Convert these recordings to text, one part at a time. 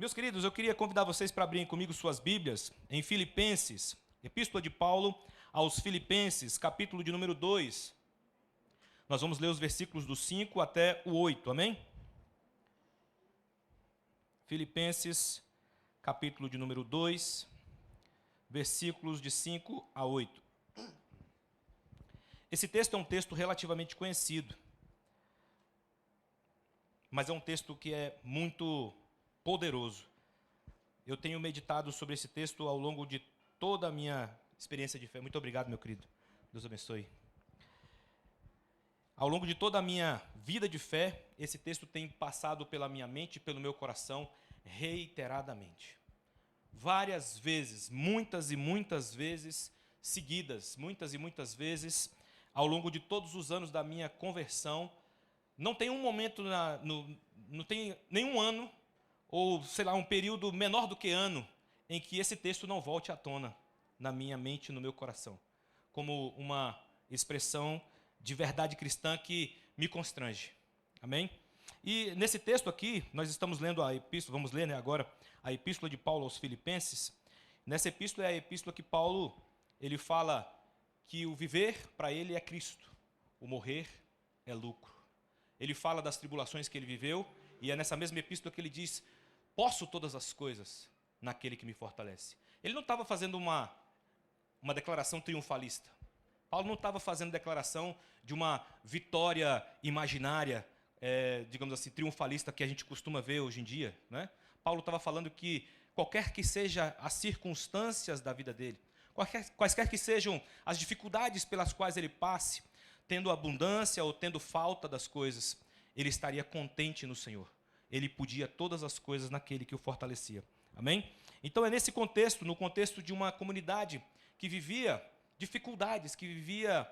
Meus queridos, eu queria convidar vocês para abrirem comigo suas Bíblias em Filipenses, Epístola de Paulo aos Filipenses, capítulo de número 2. Nós vamos ler os versículos do 5 até o 8, amém? Filipenses, capítulo de número 2, versículos de 5 a 8. Esse texto é um texto relativamente conhecido, mas é um texto que é muito poderoso. Eu tenho meditado sobre esse texto ao longo de toda a minha experiência de fé. Muito obrigado, meu querido. Deus abençoe. Ao longo de toda a minha vida de fé, esse texto tem passado pela minha mente e pelo meu coração reiteradamente. Várias vezes, muitas e muitas vezes seguidas, muitas e muitas vezes, ao longo de todos os anos da minha conversão. Não tem um momento, não tem nenhum ano, ou sei lá, um período menor do que ano, em que esse texto não volte à tona na minha mente e no meu coração, como uma expressão de verdade cristã que me constrange. Amém? E nesse texto aqui, nós estamos lendo a epístola, vamos ler agora a epístola de Paulo aos Filipenses. Nessa epístola é a epístola que Paulo, ele fala que o viver para ele é Cristo, o morrer é lucro. Ele fala das tribulações que ele viveu, e é nessa mesma epístola que ele diz: posso todas as coisas naquele que me fortalece. Ele não estava fazendo uma declaração triunfalista. Paulo não estava fazendo declaração de uma vitória imaginária, digamos assim, triunfalista que a gente costuma ver hoje em dia, né? Paulo estava falando que qualquer que seja as circunstâncias da vida dele, quaisquer que sejam as dificuldades pelas quais ele passe, tendo abundância ou tendo falta das coisas, ele estaria contente no Senhor. Ele podia todas as coisas naquele que o fortalecia. Amém? Então é nesse contexto, no contexto de uma comunidade que vivia dificuldades, que vivia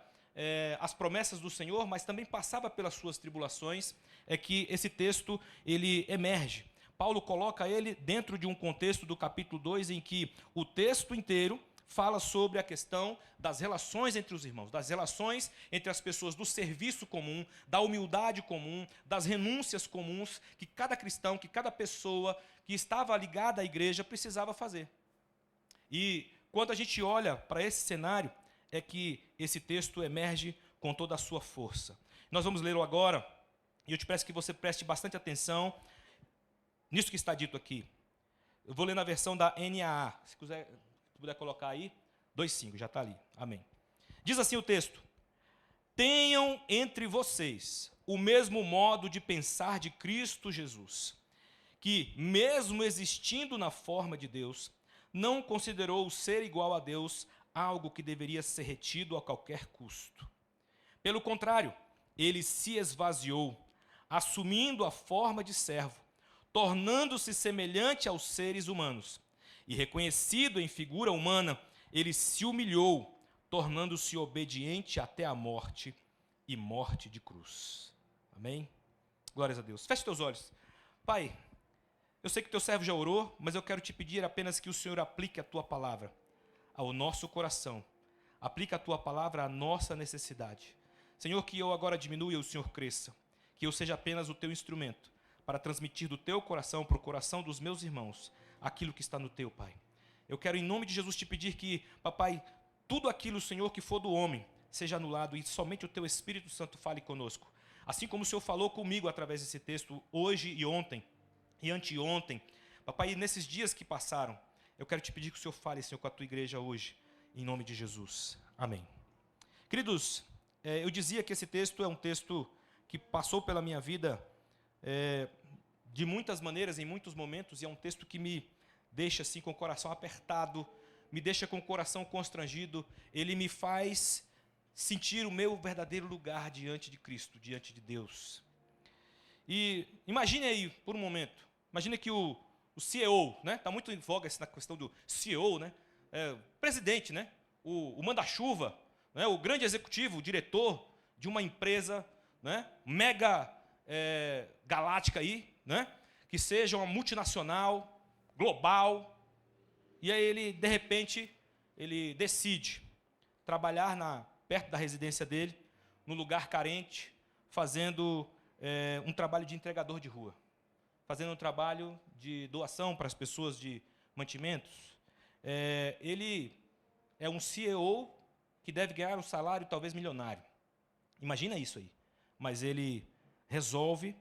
as promessas do Senhor, mas também passava pelas suas tribulações, é que esse texto ele emerge. Paulo coloca ele dentro de um contexto do capítulo 2, em que o texto inteiro fala sobre a questão das relações entre os irmãos, das relações entre as pessoas, do serviço comum, da humildade comum, das renúncias comuns que cada cristão, que cada pessoa que estava ligada à igreja precisava fazer. E quando a gente olha para esse cenário, é que esse texto emerge com toda a sua força. Nós vamos lê-lo agora, e eu te peço que você preste bastante atenção nisso que está dito aqui. Eu vou ler na versão da NAA, se puder colocar aí, 2:5, já está ali, amém. Diz assim o texto: tenham entre vocês o mesmo modo de pensar de Cristo Jesus, que, mesmo existindo na forma de Deus, não considerou o ser igual a Deus algo que deveria ser retido a qualquer custo. Pelo contrário, ele se esvaziou, assumindo a forma de servo, tornando-se semelhante aos seres humanos. E reconhecido em figura humana, ele se humilhou, tornando-se obediente até a morte, e morte de cruz. Amém? Glórias a Deus. Feche teus olhos. Pai, eu sei que teu servo já orou, mas eu quero te pedir apenas que o Senhor aplique a tua palavra ao nosso coração. Aplique a tua palavra à nossa necessidade. Senhor, que eu agora diminua e o Senhor cresça. Que eu seja apenas o teu instrumento para transmitir do teu coração para o coração dos meus irmãos aquilo que está no teu, Pai. Eu quero, em nome de Jesus, te pedir que, papai, tudo aquilo, Senhor, que for do homem, seja anulado e somente o teu Espírito Santo fale conosco. Assim como o Senhor falou comigo através desse texto hoje e ontem e anteontem, papai, nesses dias que passaram, eu quero te pedir que o Senhor fale, Senhor, com a tua igreja hoje, em nome de Jesus. Amém. Queridos, eu dizia que esse texto é um texto que passou pela minha vida de muitas maneiras, em muitos momentos, e é um texto que me deixa assim com o coração apertado, me deixa com o coração constrangido. Ele me faz sentir o meu verdadeiro lugar diante de Cristo, diante de Deus. E imagine aí, por um momento, imagine que o CEO, né? Está muito em voga essa questão do CEO, né? Presidente, né? O manda-chuva, né? O grande executivo, o diretor de uma empresa, né? Mega galáctica aí, né? Que seja uma multinacional, global, e aí ele, de repente, ele decide trabalhar perto da residência dele, num lugar carente, fazendo um trabalho de entregador de rua, fazendo um trabalho de doação para as pessoas de mantimentos. Ele é um CEO que deve ganhar um salário talvez milionário. Imagina isso aí. Mas ele resolve,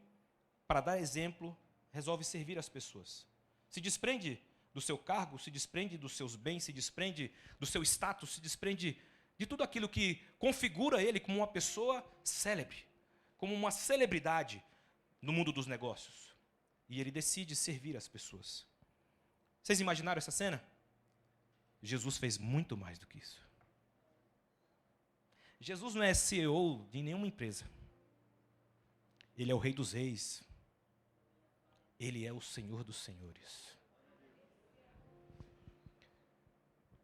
para dar exemplo, resolve servir as pessoas. Se desprende do seu cargo, se desprende dos seus bens, se desprende do seu status, se desprende de tudo aquilo que configura ele como uma pessoa célebre, como uma celebridade no mundo dos negócios. E ele decide servir as pessoas. Vocês imaginaram essa cena? Jesus fez muito mais do que isso. Jesus não é CEO de nenhuma empresa. Ele é o Rei dos Reis. Ele é o Senhor dos Senhores.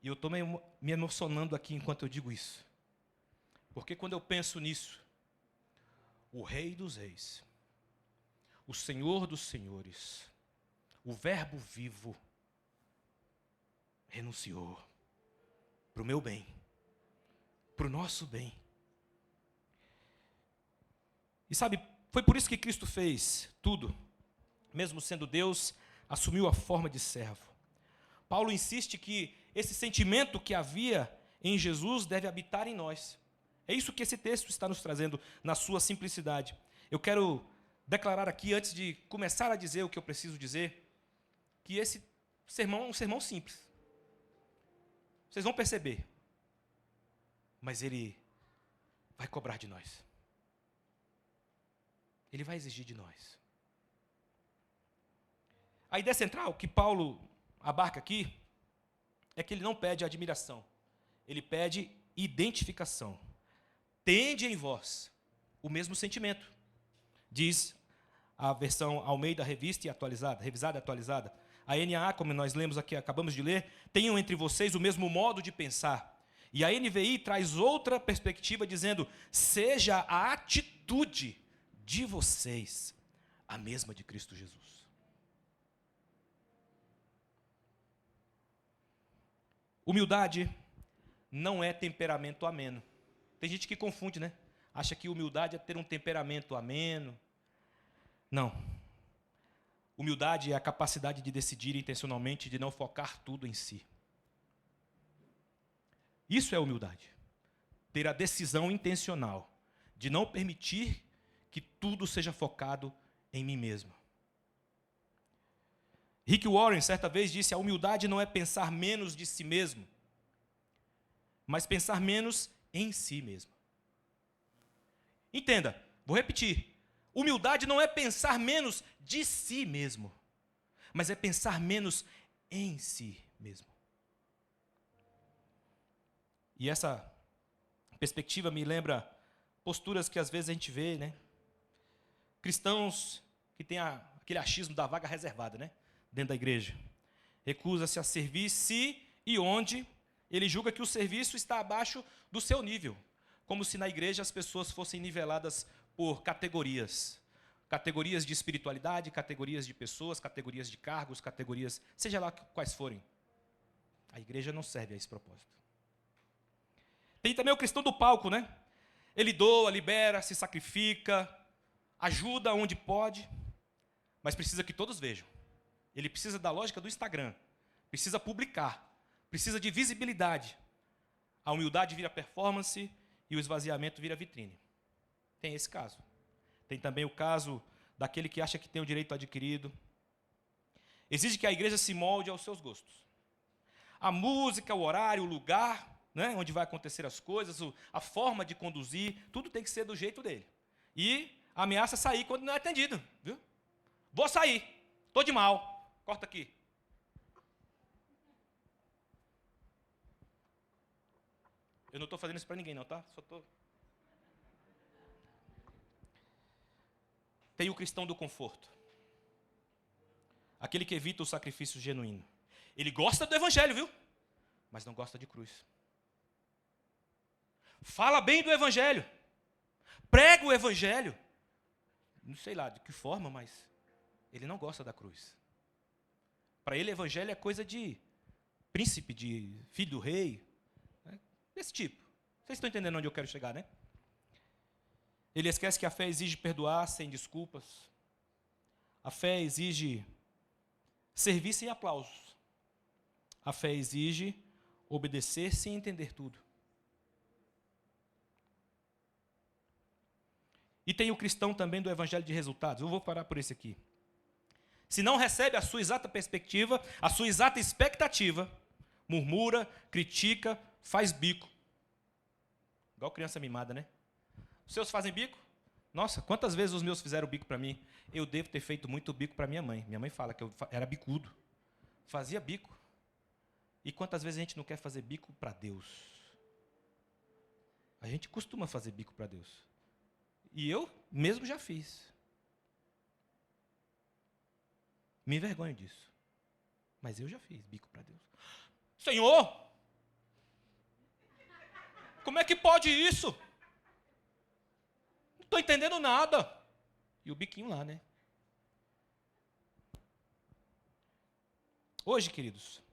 E eu estou me emocionando aqui enquanto eu digo isso. Porque quando eu penso nisso, o Rei dos Reis, o Senhor dos Senhores, o Verbo vivo, renunciou para o meu bem, para o nosso bem. E sabe, foi por isso que Cristo fez tudo. Mesmo sendo Deus, assumiu a forma de servo. Paulo insiste que esse sentimento que havia em Jesus deve habitar em nós. É isso que esse texto está nos trazendo na sua simplicidade. Eu quero declarar aqui, antes de começar a dizer o que eu preciso dizer, que esse sermão é um sermão simples. Vocês vão perceber. Mas ele vai cobrar de nós. Ele vai exigir de nós. A ideia central que Paulo abarca aqui é que ele não pede admiração, ele pede identificação. Tende em vós o mesmo sentimento, diz a versão Almeida Revista e atualizada, revisada e atualizada. A NAA, como nós lemos aqui, acabamos de ler, tenham entre vocês o mesmo modo de pensar. E a NVI traz outra perspectiva dizendo, seja a atitude de vocês a mesma de Cristo Jesus. Humildade não é temperamento ameno. Tem gente que confunde, né? Acha que humildade é ter um temperamento ameno. Não. Humildade é a capacidade de decidir intencionalmente, de não focar tudo em si. Isso é humildade. Ter a decisão intencional de não permitir que tudo seja focado em mim mesmo. Rick Warren, certa vez, disse, a humildade não é pensar menos de si mesmo, mas pensar menos em si mesmo. Entenda, vou repetir. Humildade não é pensar menos de si mesmo, mas é pensar menos em si mesmo. E essa perspectiva me lembra posturas que às vezes a gente vê, né? Cristãos que têm aquele achismo da vaga reservada, né? Dentro da igreja. Recusa-se a servir se e onde ele julga que o serviço está abaixo do seu nível. Como se na igreja as pessoas fossem niveladas por categorias. Categorias de espiritualidade, categorias de pessoas, categorias de cargos, categorias, seja lá quais forem. A igreja não serve a esse propósito. Tem também o cristão do palco, né? Ele doa, libera, se sacrifica, ajuda onde pode, mas precisa que todos vejam. Ele precisa da lógica do Instagram, precisa publicar, precisa de visibilidade. A humildade vira performance e o esvaziamento vira vitrine. Tem esse caso. Tem também o caso daquele que acha que tem o direito adquirido. Exige que a igreja se molde aos seus gostos. A música, o horário, o lugar, né, onde vai acontecer as coisas, a forma de conduzir, tudo tem que ser do jeito dele. E ameaça sair quando não é atendido. Viu? Vou sair, estou de mal. Corta aqui. Eu não estou fazendo isso para ninguém, não, tá? Só estou... Tem o cristão do conforto. Aquele que evita o sacrifício genuíno. Ele gosta do evangelho, viu? Mas não gosta de cruz. Fala bem do evangelho. Prega o evangelho. Não sei lá de que forma, mas ele não gosta da cruz. Para ele, evangelho é coisa de príncipe, de filho do rei, né? Desse tipo. Vocês estão entendendo onde eu quero chegar, né? Ele esquece que a fé exige perdoar sem desculpas. A fé exige servir sem aplausos. A fé exige obedecer sem entender tudo. E tem o cristão também do evangelho de resultados. Eu vou parar por esse aqui. Se não recebe a sua exata perspectiva, a sua exata expectativa, murmura, critica, faz bico. Igual criança mimada, né? Os seus fazem bico? Nossa, quantas vezes os meus fizeram bico para mim? Eu devo ter feito muito bico para minha mãe. Minha mãe fala que eu era bicudo. Fazia bico. E quantas vezes a gente não quer fazer bico para Deus? A gente costuma fazer bico para Deus. E eu mesmo já fiz. Me envergonho disso. Mas eu já fiz bico para Deus. Senhor, como é que pode isso? Não estou entendendo nada. E o biquinho lá, né? Hoje, queridos,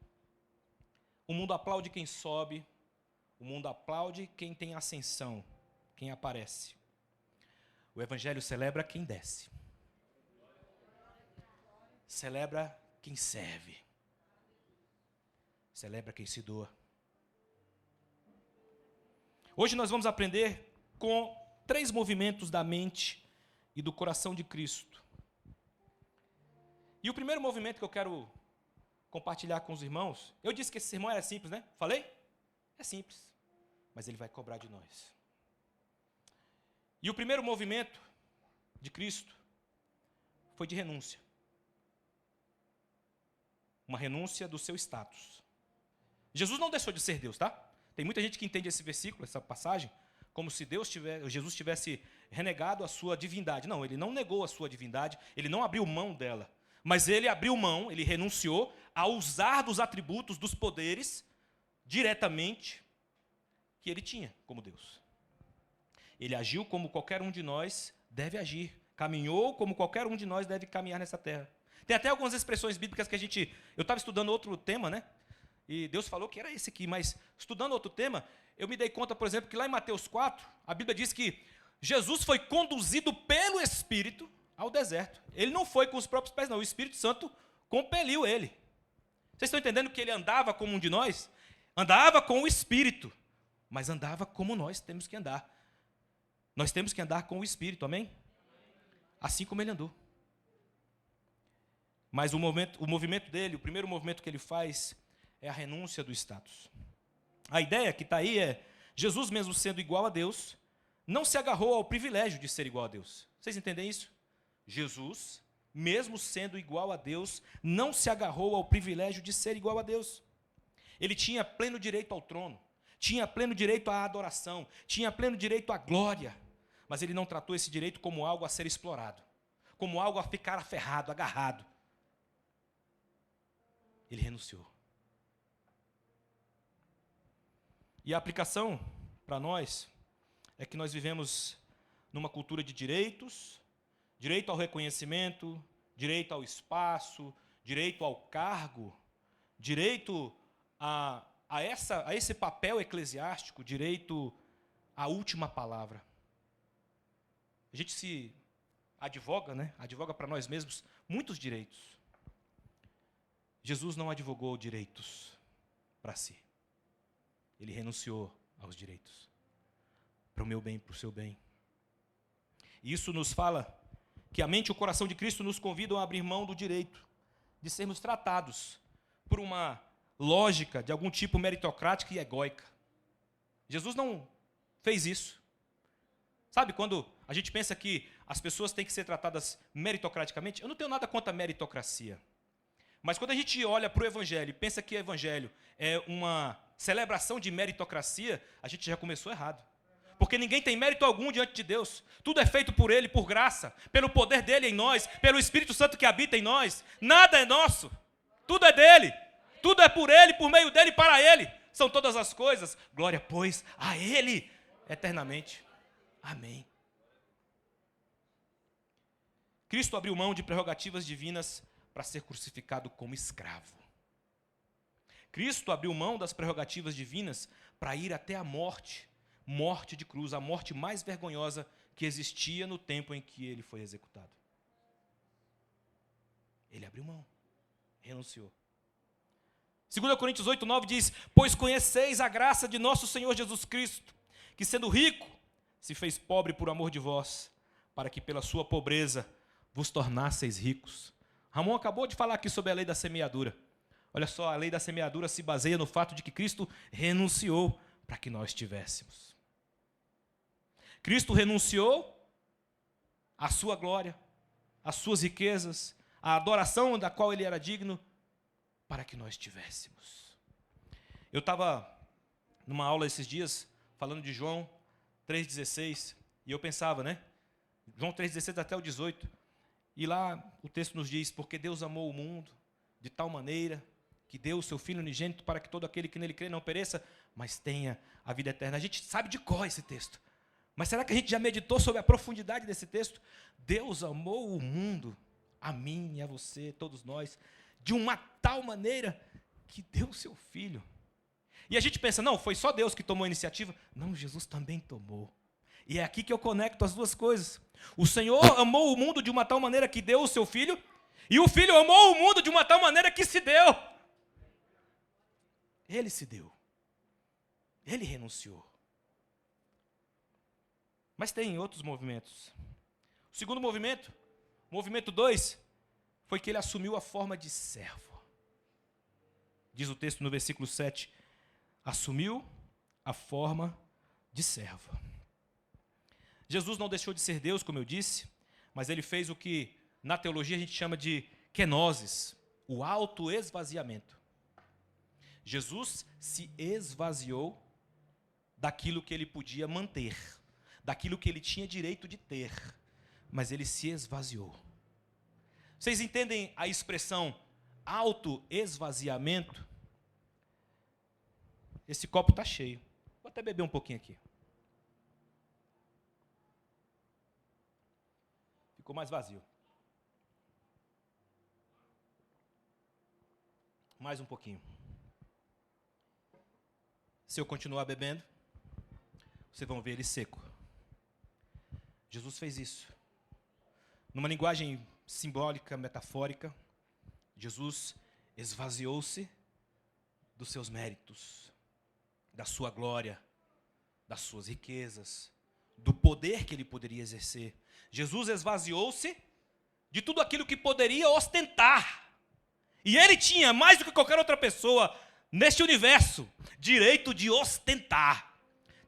o mundo aplaude quem sobe, o mundo aplaude quem tem ascensão, quem aparece. O evangelho celebra quem desce. Celebra quem serve. Celebra quem se doa. Hoje nós vamos aprender com 3 movimentos da mente e do coração de Cristo. E o primeiro movimento que eu quero compartilhar com os irmãos, eu disse que esse sermão era simples, né? Falei? É simples, mas ele vai cobrar de nós. E o primeiro movimento de Cristo foi de renúncia. Uma renúncia do seu status. Jesus não deixou de ser Deus, tá? Tem muita gente que entende esse versículo, essa passagem, como se Jesus tivesse renegado a sua divindade. Não, ele não negou a sua divindade, ele não abriu mão dela. Mas ele abriu mão, ele renunciou a usar dos atributos, dos poderes, diretamente, que ele tinha como Deus. Ele agiu como qualquer um de nós deve agir. Caminhou como qualquer um de nós deve caminhar nessa terra. Tem até algumas expressões bíblicas que eu estava estudando outro tema, né? E Deus falou que era esse aqui, mas estudando outro tema, eu me dei conta, por exemplo, que lá em Mateus 4, a Bíblia diz que Jesus foi conduzido pelo Espírito ao deserto. Ele não foi com os próprios pés, não. O Espírito Santo compeliu ele. Vocês estão entendendo que ele andava como um de nós? Andava com o Espírito, mas andava como nós temos que andar. Nós temos que andar com o Espírito, amém? Assim como ele andou. Mas o movimento dele, o primeiro movimento que ele faz é a renúncia do status. A ideia que está aí é, Jesus mesmo sendo igual a Deus, não se agarrou ao privilégio de ser igual a Deus. Vocês entendem isso? Jesus, mesmo sendo igual a Deus, não se agarrou ao privilégio de ser igual a Deus. Ele tinha pleno direito ao trono, tinha pleno direito à adoração, tinha pleno direito à glória, mas ele não tratou esse direito como algo a ser explorado, como algo a ficar aferrado, agarrado. Ele renunciou. E a aplicação para nós é que nós vivemos numa cultura de direitos, direito ao reconhecimento, direito ao espaço, direito ao cargo, direito a esse papel eclesiástico, direito à última palavra. A gente se advoga, né? Advoga para nós mesmos muitos direitos. Jesus não advogou direitos para si. Ele renunciou aos direitos. Para o meu bem, para o seu bem. E isso nos fala que a mente e o coração de Cristo nos convidam a abrir mão do direito de sermos tratados por uma lógica de algum tipo meritocrática e egóica. Jesus não fez isso. Sabe, quando a gente pensa que as pessoas têm que ser tratadas meritocraticamente, eu não tenho nada contra a meritocracia. Mas quando a gente olha para o Evangelho e pensa que o Evangelho é uma celebração de meritocracia, a gente já começou errado. Porque ninguém tem mérito algum diante de Deus. Tudo é feito por Ele, por graça, pelo poder dEle em nós, pelo Espírito Santo que habita em nós. Nada é nosso. Tudo é dEle. Tudo é por Ele, por meio dEle e para Ele. São todas as coisas. Glória, pois, a Ele eternamente. Amém. Cristo abriu mão de prerrogativas divinas para ser crucificado como escravo. Cristo abriu mão das prerrogativas divinas para ir até a morte de cruz, a morte mais vergonhosa que existia no tempo em que ele foi executado. Ele abriu mão, renunciou. 2 Coríntios 8:9 diz: pois conheceis a graça de nosso Senhor Jesus Cristo, que sendo rico, se fez pobre por amor de vós, para que pela sua pobreza vos tornasseis ricos. Ramon acabou de falar aqui sobre a lei da semeadura. Olha só, a lei da semeadura se baseia no fato de que Cristo renunciou para que nós tivéssemos. Cristo renunciou à sua glória, às suas riquezas, à adoração da qual ele era digno, para que nós tivéssemos. Eu estava numa aula esses dias, falando de João 3,16, e eu pensava, né? João 3,16 até o 18, e lá o texto nos diz: porque Deus amou o mundo de tal maneira que deu o seu Filho unigênito para que todo aquele que nele crê não pereça, mas tenha a vida eterna. A gente sabe de cor esse texto, mas será que a gente já meditou sobre a profundidade desse texto? Deus amou o mundo, a mim e a você, todos nós, de uma tal maneira que deu o seu Filho. E a gente pensa, não, foi só Deus que tomou a iniciativa. Não, Jesus também tomou. E é aqui que eu conecto as duas coisas. O Senhor amou o mundo de uma tal maneira que deu o seu Filho, e o Filho amou o mundo de uma tal maneira que se deu. Ele se deu. Ele renunciou. Mas tem outros movimentos. O segundo movimento, movimento 2, foi que ele assumiu a forma de servo. Diz o texto no versículo 7, assumiu a forma de servo. Jesus não deixou de ser Deus, como eu disse, mas ele fez o que na teologia a gente chama de kenosis, o autoesvaziamento. Jesus se esvaziou daquilo que ele podia manter, daquilo que ele tinha direito de ter, mas ele se esvaziou. Vocês entendem a expressão autoesvaziamento? Esse copo está cheio. Vou até beber um pouquinho aqui. Ficou mais vazio. Mais um pouquinho. Se eu continuar bebendo, vocês vão ver ele seco. Jesus fez isso. Numa linguagem simbólica, metafórica, Jesus esvaziou-se dos seus méritos, da sua glória, das suas riquezas, do poder que ele poderia exercer. Jesus esvaziou-se de tudo aquilo que poderia ostentar. E ele tinha, mais do que qualquer outra pessoa neste universo, direito de ostentar.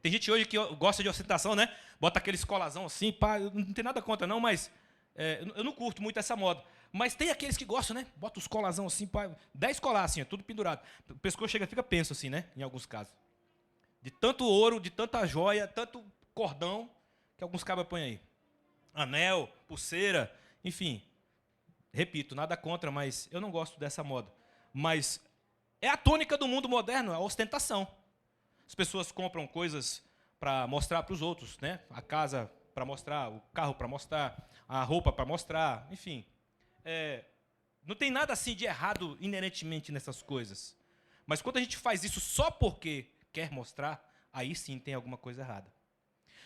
Tem gente hoje que gosta de ostentação, né? Bota aquele escolazão assim, pá, não tem nada contra não, mas eu não curto muito essa moda. Mas tem aqueles que gostam, né? Bota os colazão assim, pá, 10 colar assim, tudo pendurado. O pescoço fica penso assim, né? Em alguns casos. De tanto ouro, de tanta joia, tanto cordão, que alguns cabas põem aí. Anel, pulseira, enfim. Repito, nada contra, mas eu não gosto dessa moda. Mas é a tônica do mundo moderno, a ostentação. As pessoas compram coisas para mostrar para os outros, né? A casa para mostrar, o carro para mostrar, a roupa para mostrar, enfim. Não tem nada assim de errado inerentemente nessas coisas. Mas quando a gente faz isso só porque quer mostrar, aí sim tem alguma coisa errada.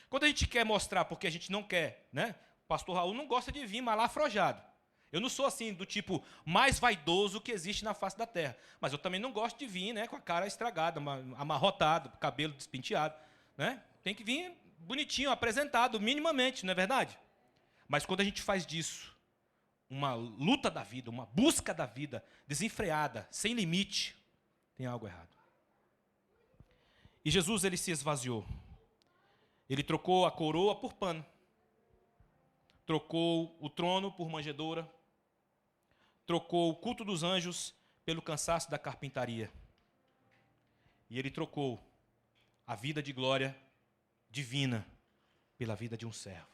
Quando a gente quer mostrar porque a gente não quer, né? O pastor Raul não gosta de vir malafrojado. Eu não sou assim do tipo mais vaidoso que existe na face da terra. Mas eu também não gosto de vir, né, com a cara estragada, amarrotado, cabelo despenteado. Né? Tem que vir bonitinho, apresentado, minimamente, não é verdade? Mas quando a gente faz disso uma luta da vida, uma busca da vida, desenfreada, sem limite, tem algo errado. E Jesus, ele se esvaziou. Ele trocou a coroa por pano. Trocou o trono por manjedoura. Trocou o culto dos anjos pelo cansaço da carpintaria. E ele trocou a vida de glória divina pela vida de um servo.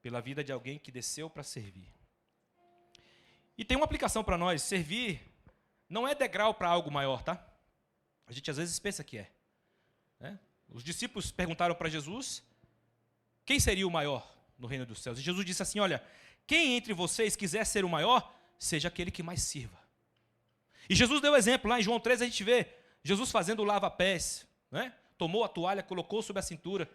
Pela vida de alguém que desceu para servir. E tem uma aplicação para nós. Servir não é degrau para algo maior, tá? A gente às vezes pensa que é. Né? Os discípulos perguntaram para Jesus quem seria o maior no reino dos céus. E Jesus disse assim, olha, quem entre vocês quiser ser o maior, seja aquele que mais sirva. E Jesus deu exemplo, lá em João 13 a gente vê Jesus fazendo o lava-pés, né? Tomou a toalha, colocou sobre a cintura.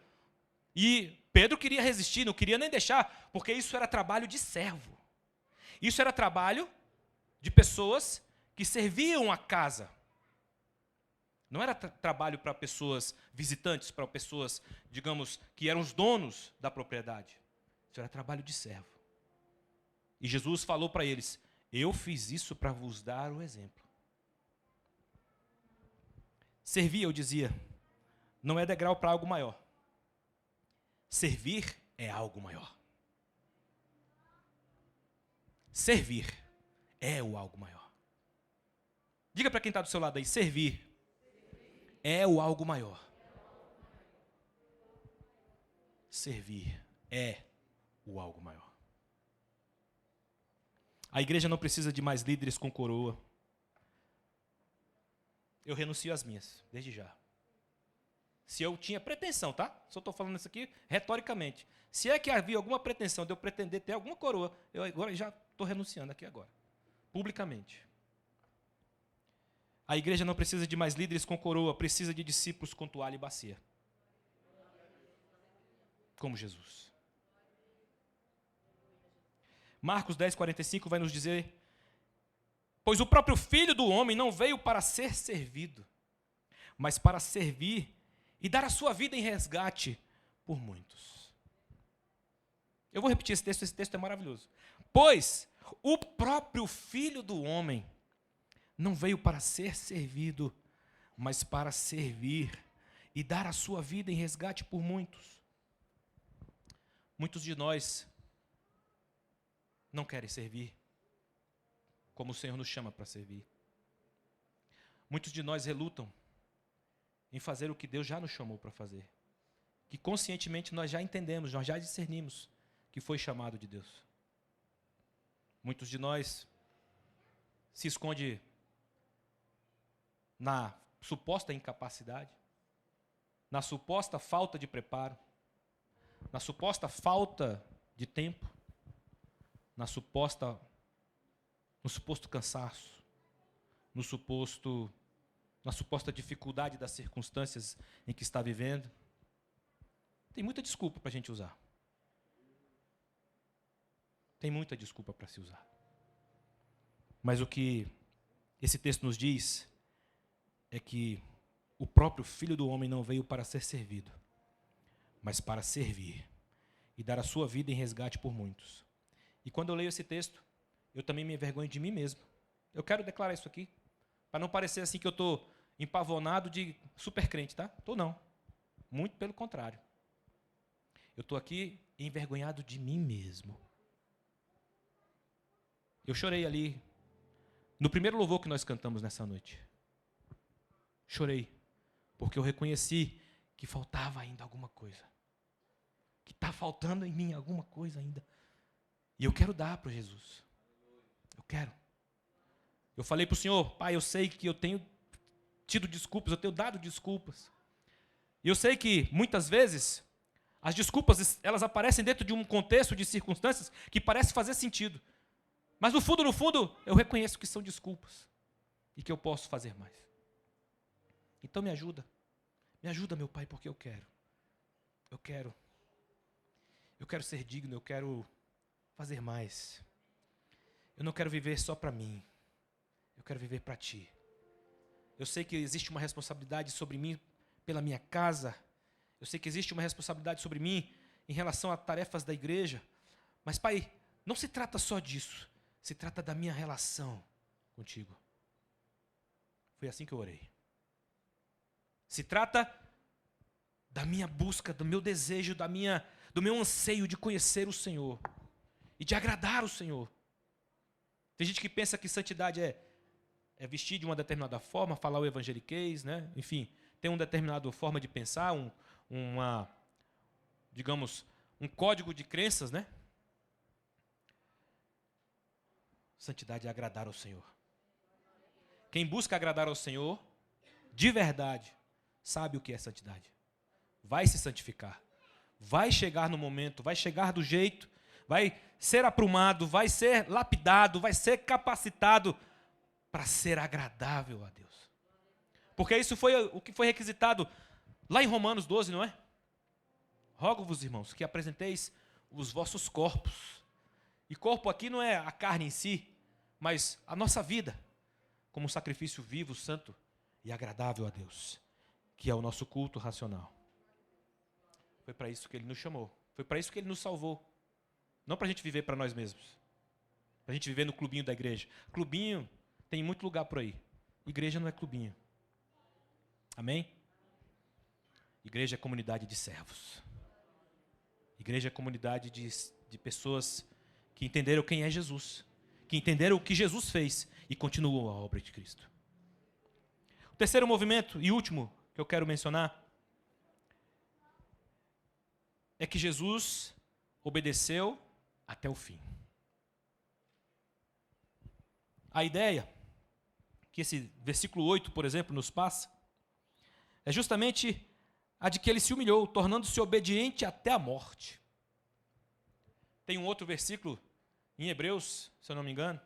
E Pedro queria resistir, não queria nem deixar, porque isso era trabalho de servo. Isso era trabalho de pessoas que serviam a casa. Não era trabalho para pessoas visitantes, para pessoas, digamos, que eram os donos da propriedade. Isso era trabalho de servo. E Jesus falou para eles: eu fiz isso para vos dar o exemplo. Servir, eu dizia, não é degrau para algo maior. Servir é algo maior. Servir é o algo maior. Diga para quem está do seu lado aí: servir é o algo maior. Servir é o algo maior. A igreja não precisa de mais líderes com coroa. Eu renuncio às minhas, desde já. Se eu tinha pretensão, tá? Só estou falando isso aqui retoricamente. Se é que havia alguma pretensão de eu pretender ter alguma coroa, eu agora já estou renunciando aqui agora, publicamente. A igreja não precisa de mais líderes com coroa, precisa de discípulos com toalha e bacia. Como Jesus. Marcos 10:45 vai nos dizer: pois o próprio Filho do Homem não veio para ser servido, mas para servir e dar a sua vida em resgate por muitos. Eu vou repetir esse texto é maravilhoso. Pois o próprio Filho do Homem não veio para ser servido, mas para servir e dar a sua vida em resgate por muitos. Muitos de nós não querem servir como o Senhor nos chama para servir. Muitos de nós relutam em fazer o que Deus já nos chamou para fazer, que conscientemente nós já entendemos, nós já discernimos que foi chamado de Deus. Muitos de nós se esconde na suposta incapacidade, na suposta falta de preparo, na suposta falta de tempo, no suposto cansaço, na suposta dificuldade das circunstâncias em que está vivendo. Tem muita desculpa para a gente usar. Tem muita desculpa para se usar. Mas o que esse texto nos diz é que o próprio Filho do Homem não veio para ser servido, mas para servir e dar a sua vida em resgate por muitos. E quando eu leio esse texto, eu também me envergonho de mim mesmo. Eu quero declarar isso aqui, para não parecer assim que eu estou empavonado de super crente, tá? Estou não. Muito pelo contrário. Eu estou aqui envergonhado de mim mesmo. Eu chorei ali, no primeiro louvor que nós cantamos nessa noite. Chorei, porque eu reconheci que faltava ainda alguma coisa. Que está faltando em mim alguma coisa ainda. E eu quero dar para Jesus. Eu quero. Eu falei para o Senhor: Pai, eu sei que eu tenho tido desculpas, eu tenho dado desculpas. E eu sei que, muitas vezes, as desculpas, elas aparecem dentro de um contexto de circunstâncias que parece fazer sentido. Mas, no fundo, eu reconheço que são desculpas. E que eu posso fazer mais. Então, me ajuda. Me ajuda, meu Pai, porque eu quero. Eu quero ser digno, eu quero fazer mais. Eu não quero viver só para mim. Eu quero viver para Ti. Eu sei que existe uma responsabilidade sobre mim pela minha casa. Eu sei que existe uma responsabilidade sobre mim em relação a tarefas da igreja. Mas, Pai, não se trata só disso. Se trata da minha relação contigo. Foi assim que eu orei. Se trata da minha busca, do meu desejo, do meu anseio de conhecer o Senhor e de agradar o Senhor. Tem gente que pensa que santidade é vestir de uma determinada forma, falar o evangeliquez, né? Enfim, tem uma determinada forma de pensar, digamos, um código de crenças, né? Santidade é agradar ao Senhor. Quem busca agradar ao Senhor, de verdade, sabe o que é santidade. Vai se santificar. Vai chegar no momento, vai chegar do jeito, vai ser aprumado, vai ser lapidado, vai ser capacitado para ser agradável a Deus. Porque isso foi o que foi requisitado lá em Romanos 12, não é? Rogo-vos, irmãos, que apresenteis os vossos corpos. E corpo aqui não é a carne em si, mas a nossa vida, como um sacrifício vivo, santo e agradável a Deus, que é o nosso culto racional. Foi para isso que Ele nos chamou. Foi para isso que Ele nos salvou. Não para a gente viver para nós mesmos. Para a gente viver no clubinho da igreja. Clubinho tem muito lugar por aí. Igreja não é clubinho. Amém? Igreja é comunidade de servos. Igreja é comunidade de pessoas que entenderam quem é Jesus. Que entenderam o que Jesus fez e continuam a obra de Cristo. O terceiro movimento e último que eu quero mencionar é que Jesus obedeceu até o fim. A ideia que esse versículo 8, por exemplo, nos passa, é justamente a de que ele se humilhou, tornando-se obediente até a morte. Tem um outro versículo, em Hebreus, se eu não me engano,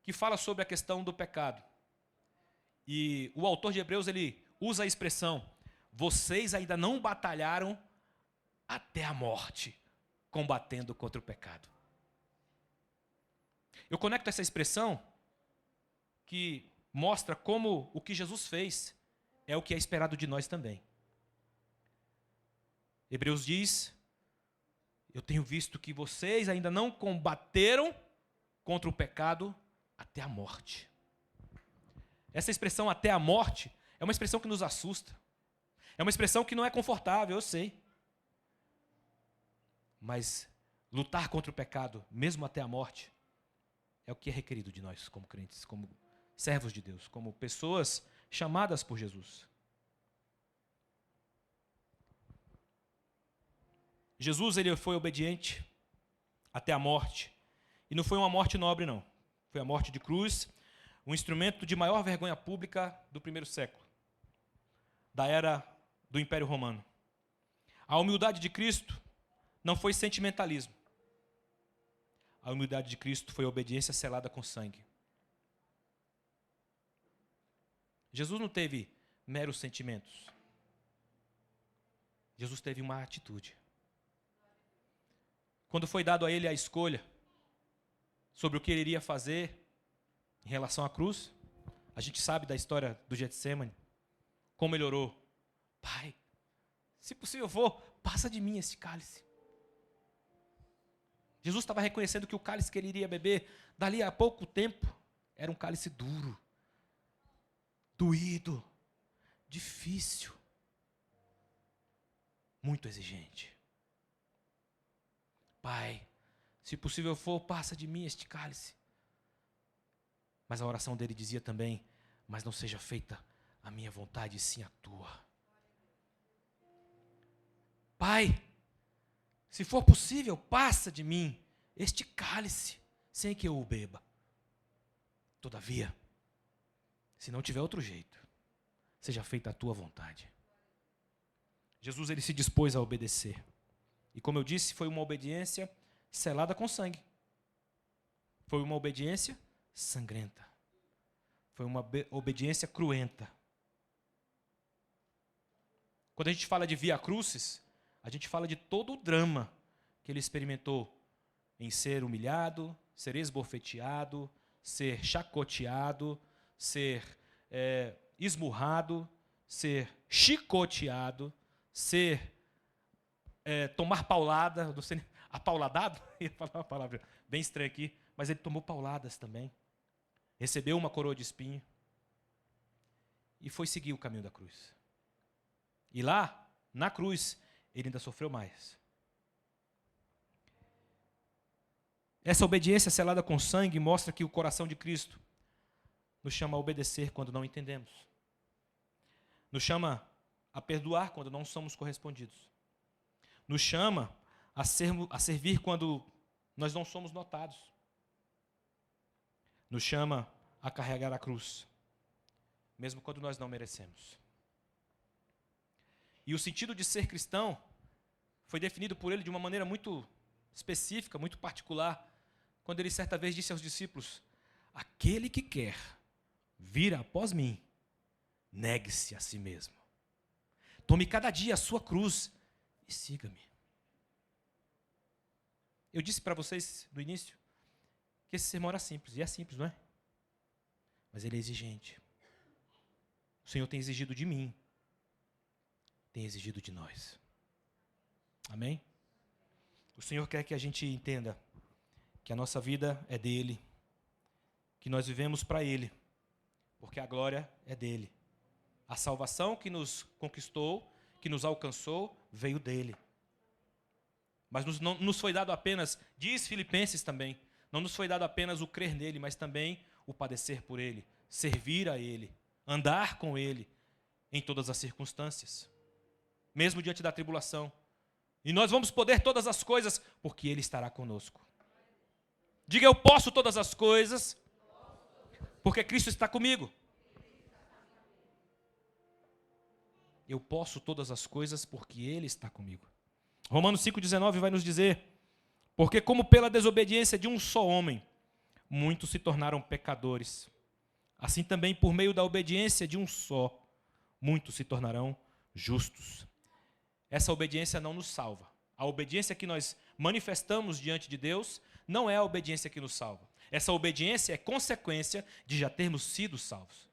que fala sobre a questão do pecado. E o autor de Hebreus, ele usa a expressão, vocês ainda não batalharam até a morte, combatendo contra o pecado. Eu conecto essa expressão que mostra como o que Jesus fez é o que é esperado de nós também. Hebreus diz, eu tenho visto que vocês ainda não combateram contra o pecado até a morte. Essa expressão até a morte é uma expressão que nos assusta. É uma expressão que não é confortável, eu sei. Mas lutar contra o pecado, mesmo até a morte, é o que é requerido de nós como crentes, como servos de Deus, como pessoas chamadas por Jesus. Jesus, ele foi obediente até a morte. E não foi uma morte nobre, não. Foi a morte de cruz, um instrumento de maior vergonha pública do primeiro século, da era do Império Romano. A humildade de Cristo não foi sentimentalismo. A humildade de Cristo foi obediência selada com sangue. Jesus não teve meros sentimentos. Jesus teve uma atitude. Quando foi dado a ele a escolha sobre o que ele iria fazer em relação à cruz, a gente sabe da história do Getsemane, como ele orou. Pai, se possível for, passa de mim esse cálice. Jesus estava reconhecendo que o cálice que ele iria beber, dali a pouco tempo, era um cálice duro, doído, difícil, muito exigente. Pai, se possível for, passa de mim este cálice. Mas a oração dele dizia também, mas não seja feita a minha vontade, sim a tua. Pai, se for possível, passa de mim este cálice, sem que eu o beba. Todavia, se não tiver outro jeito, seja feita a tua vontade. Jesus, ele se dispôs a obedecer. E como eu disse, foi uma obediência selada com sangue. Foi uma obediência sangrenta. Foi uma obediência cruenta. Quando a gente fala de via crucis, a gente fala de todo o drama que ele experimentou em ser humilhado, ser esbofeteado, ser chacoteado, ser esmurrado, ser chicoteado, ser tomar paulada, não sei, apauladado, ia falar uma palavra bem estranha aqui, mas ele tomou pauladas também, recebeu uma coroa de espinho e foi seguir o caminho da cruz. E lá, na cruz, ele ainda sofreu mais. Essa obediência selada com sangue mostra que o coração de Cristo nos chama a obedecer quando não entendemos. Nos chama a perdoar quando não somos correspondidos. Nos chama a servir quando nós não somos notados. Nos chama a carregar a cruz, mesmo quando nós não merecemos. E o sentido de ser cristão foi definido por ele de uma maneira muito específica, muito particular, quando ele certa vez disse aos discípulos, aquele que quer vir após mim, negue-se a si mesmo. Tome cada dia a sua cruz e siga-me. Eu disse para vocês no início que esse sermão era simples, e é simples, não é? Mas ele é exigente. O Senhor tem exigido de mim, tem exigido de nós. Amém? O Senhor quer que a gente entenda que a nossa vida é dele, que nós vivemos para ele, porque a glória é dele. A salvação que nos conquistou, que nos alcançou, veio dele. Mas não nos foi dado apenas, diz Filipenses também, não nos foi dado apenas o crer nele, mas também o padecer por ele, servir a ele, andar com ele em todas as circunstâncias, mesmo diante da tribulação. E nós vamos poder todas as coisas, porque ele estará conosco. Diga, eu posso todas as coisas, porque Cristo está comigo. Eu posso todas as coisas, porque ele está comigo. Romanos 5,19 vai nos dizer, porque como pela desobediência de um só homem, muitos se tornaram pecadores, assim também por meio da obediência de um só, muitos se tornarão justos. Essa obediência não nos salva. A obediência que nós manifestamos diante de Deus não é a obediência que nos salva. Essa obediência é consequência de já termos sido salvos.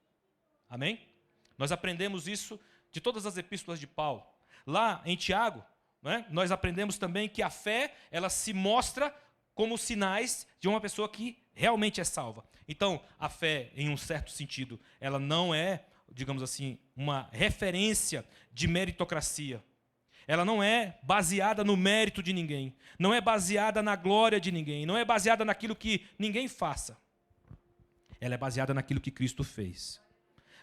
Amém? Nós aprendemos isso de todas as epístolas de Paulo. Lá em Tiago, né, nós aprendemos também que a fé, ela se mostra como sinais de uma pessoa que realmente é salva. Então, a fé, em um certo sentido, ela não é, digamos assim, uma referência de meritocracia. Ela não é baseada no mérito de ninguém, não é baseada na glória de ninguém, não é baseada naquilo que ninguém faça. Ela é baseada naquilo que Cristo fez.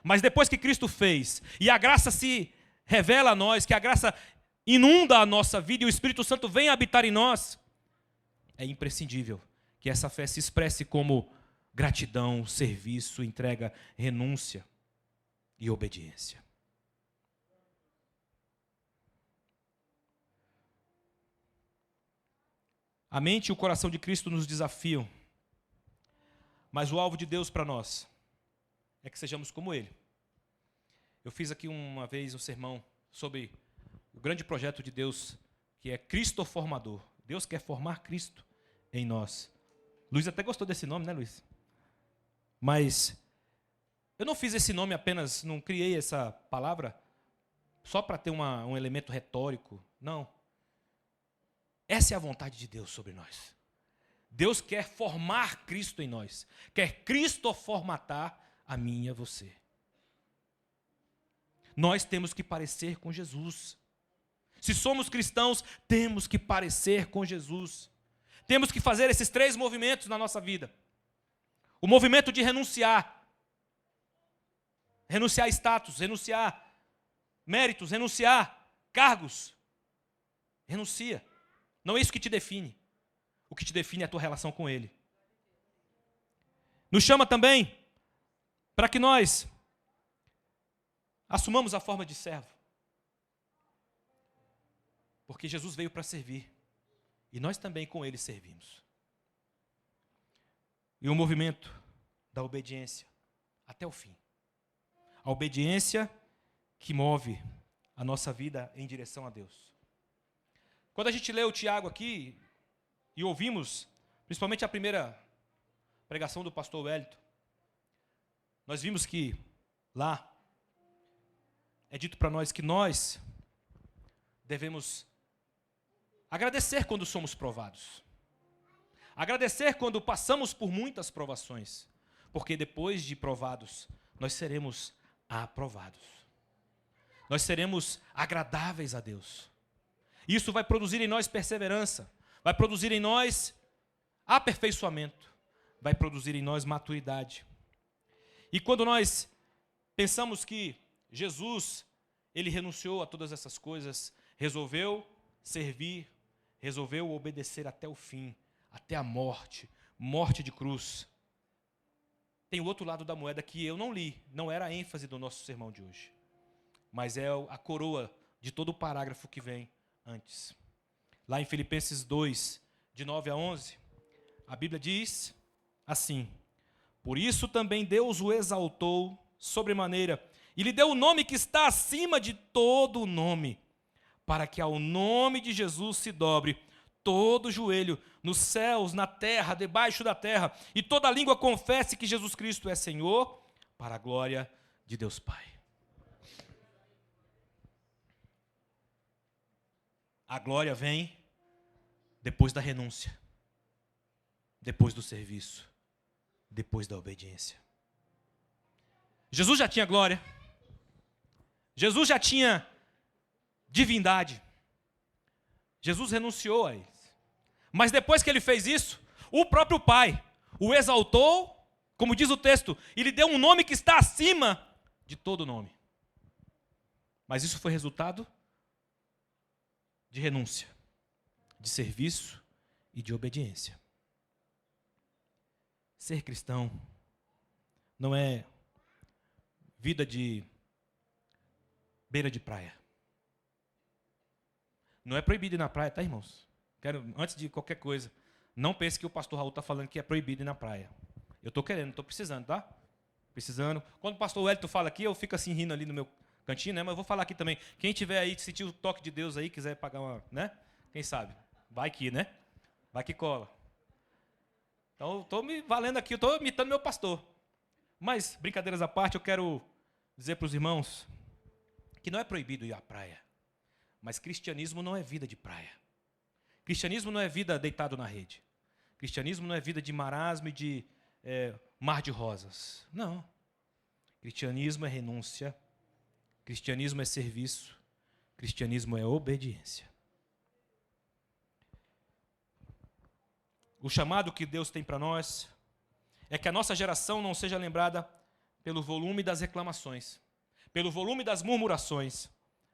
Mas depois que Cristo fez, e a graça se revela a nós, que a graça inunda a nossa vida e o Espírito Santo vem habitar em nós, é imprescindível que essa fé se expresse como gratidão, serviço, entrega, renúncia e obediência. A mente e o coração de Cristo nos desafiam, mas o alvo de Deus para nós é que sejamos como Ele. Eu fiz aqui uma vez um sermão sobre o grande projeto de Deus, que é Cristo formador. Deus quer formar Cristo em nós. Luiz até gostou desse nome, né, Luiz? Mas eu não fiz esse nome apenas, não criei essa palavra só para ter um elemento retórico. Não. Essa é a vontade de Deus sobre nós. Deus quer formar Cristo em nós. Quer Cristo formatar a mim e a você. Nós temos que parecer com Jesus. Se somos cristãos, temos que parecer com Jesus. Temos que fazer esses 3 movimentos na nossa vida. O movimento de renunciar. Renunciar a status, renunciar méritos, renunciar cargos. Renuncia. Não é isso que te define. O que te define é a tua relação com Ele. Nos chama também para que nós assumamos a forma de servo. Porque Jesus veio para servir. E nós também com Ele servimos. E o movimento da obediência até o fim. A obediência que move a nossa vida em direção a Deus. Quando a gente lê o Tiago aqui, e ouvimos, principalmente a primeira pregação do pastor Wellington, nós vimos que lá é dito para nós que nós devemos agradecer quando somos provados. Agradecer quando passamos por muitas provações, porque depois de provados, nós seremos aprovados. Nós seremos agradáveis a Deus. Isso vai produzir em nós perseverança, vai produzir em nós aperfeiçoamento, vai produzir em nós maturidade. E quando nós pensamos que Jesus, Ele renunciou a todas essas coisas, resolveu servir, resolveu obedecer até o fim, até a morte, morte de cruz. Tem o outro lado da moeda que eu não li, não era a ênfase do nosso sermão de hoje, mas é a coroa de todo o parágrafo que vem antes. Lá em Filipenses 2, de 9 a 11, a Bíblia diz assim: por isso também Deus o exaltou sobremaneira, e lhe deu o nome que está acima de todo o nome, para que ao nome de Jesus se dobre todo joelho, nos céus, na terra, debaixo da terra, e toda língua confesse que Jesus Cristo é Senhor, para a glória de Deus Pai. A glória vem depois da renúncia, depois do serviço, depois da obediência. Jesus já tinha glória, Jesus já tinha divindade, Jesus renunciou a eles. Mas depois que ele fez isso, o próprio Pai o exaltou, como diz o texto, e lhe deu um nome que está acima de todo nome. Mas isso foi resultado de renúncia, de serviço e de obediência. Ser cristão não é vida de beira de praia. Não é proibido ir na praia, tá, irmãos? Antes de qualquer coisa, não pense que o pastor Raul está falando que é proibido ir na praia. Eu estou querendo, estou precisando, tá? Precisando. Quando o pastor Wellington fala aqui, eu fico assim rindo ali no meu cantinho, né? Mas eu vou falar aqui também. Quem tiver aí, sentir o toque de Deus aí, quiser pagar uma, né? Quem sabe? Vai que, né? Vai que cola. Então, estou me valendo aqui, eu estou imitando meu pastor. Mas, brincadeiras à parte, eu quero dizer para os irmãos que não é proibido ir à praia. Mas cristianismo não é vida de praia. Cristianismo não é vida deitado na rede. Cristianismo não é vida de marasmo e de mar de rosas. Não. Cristianismo é renúncia. Cristianismo é serviço. Cristianismo é obediência. O chamado que Deus tem para nós é que a nossa geração não seja lembrada pelo volume das reclamações, pelo volume das murmurações,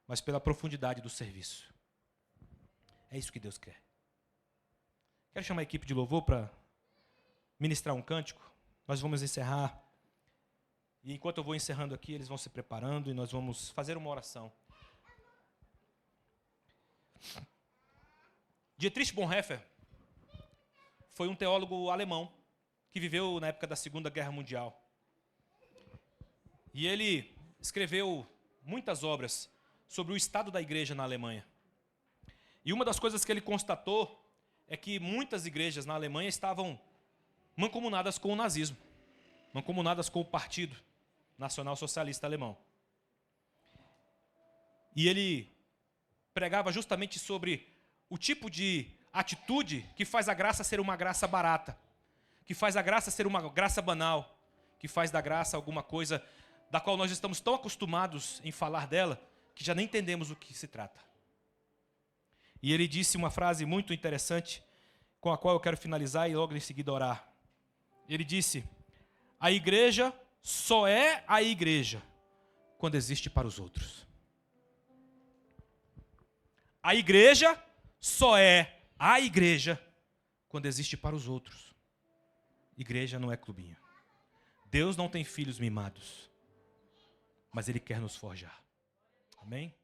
mas pela profundidade do serviço. É isso que Deus quer. Quero chamar a equipe de louvor para ministrar um cântico. Nós vamos encerrar. E enquanto eu vou encerrando aqui, eles vão se preparando e nós vamos fazer uma oração. Dietrich Bonhoeffer foi um teólogo alemão que viveu na época da Segunda Guerra Mundial. E ele escreveu muitas obras sobre o estado da igreja na Alemanha. E uma das coisas que ele constatou é que muitas igrejas na Alemanha estavam mancomunadas com o nazismo, mancomunadas com o Partido Nacional Socialista Alemão. E ele pregava justamente sobre o tipo de atitude que faz a graça ser uma graça barata, que faz a graça ser uma graça banal, que faz da graça alguma coisa da qual nós estamos tão acostumados em falar dela, que já nem entendemos o que se trata. E ele disse uma frase muito interessante, com a qual eu quero finalizar e logo em seguida orar. Ele disse: a igreja só é a igreja quando existe para os outros. A igreja só é a igreja quando existe para os outros. Igreja não é clubinho. Deus não tem filhos mimados, mas Ele quer nos forjar. Amém?